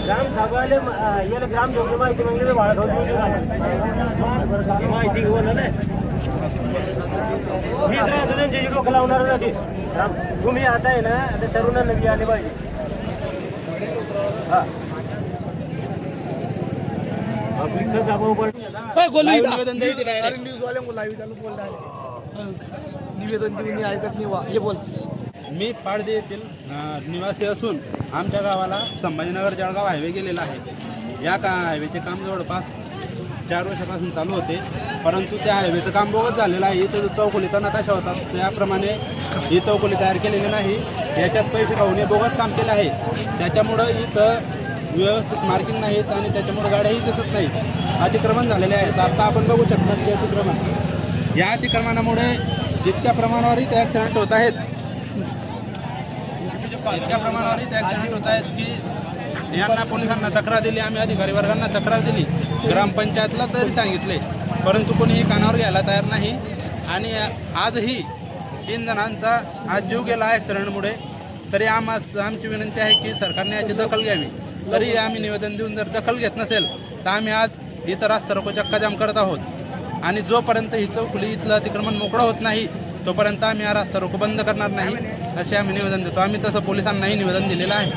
ग्राम थांबायला याला ग्राम जोगली माहिती म्हणजे वाढ माहिती घेऊन ना मी तर जे डोकं लावणार नाही तुम्ही आता आहे ना आता तरुणांना बी आले पाहिजे हा निवेदन तुम्ही ऐकत नाही हे बोल. मी पाडदे येथील निवासी असून आमच्या गावाला संभाजीनगर जळगाव हायवे गेलेला आहे. या हायवेचे काम जवळपास 4 वर्षापासून चालू होते, परंतु त्या हायवेचं काम बोगस झालेलं आहे. इथं चौकोलीचा नकाशा होता त्याप्रमाणे ही चौकोली तयार केलेली नाही. याच्यात पैसे खाऊन बोगस काम केलं आहे. त्याच्यामुळं इथं व्यवस्थित मार्किंग नाहीत आणि त्याच्यामुळे गाड्याही दिसत नाहीत. अतिक्रमण झालेले आहेत. आता आपण बघू शकता की अतिक्रमण या अतिक्रमणामुळे इतक्या प्रमाणावर इथे ॲक्सिडेंट होत आहेत की यांना पोलिसांना तक्रार दिली, आम्ही अधिकारी वर्गांना तक्रार दिली, ग्रामपंचायतला तरी सांगितले, परंतु कोणीही कानावर घ्यायला तयार नाही. आणि आजही 3 जणांचा आज जीव गेला ॲक्सिडेंटमुळे. तरी आमची विनंती आहे की सरकारने याची दखल घ्यावी. तरी आम्ही निवेदन देऊन जर दखल घेत नसेल तर आम्ही आज इथं रास्ता रोको चक्काजाम करत आहोत. आणि जोपर्यंत ही चौकुली इथलं अतिक्रमण मोकळं होत नाही तोपर्यंत आम्ही हा रास्ता रोको बंद करणार नाही असे आम्ही निवेदन देतो. आम्ही तसं पोलिसांनाही निवेदन दिलेलं आहे.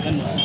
धन्यवाद.